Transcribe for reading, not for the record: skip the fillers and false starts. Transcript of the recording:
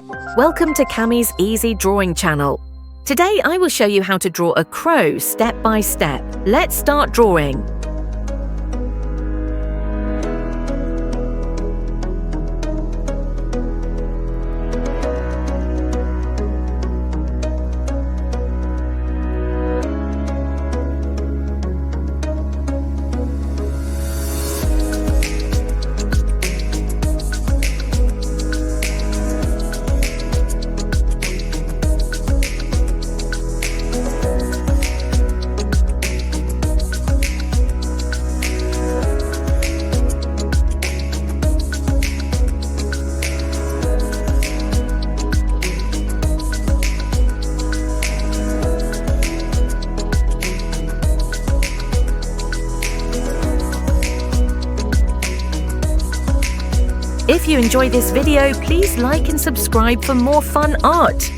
Welcome to Cammie's Easy Drawing channel. Today I will show you how to draw a crow step by step. Let's start drawing. If you enjoyed this video, please like and subscribe for more fun art.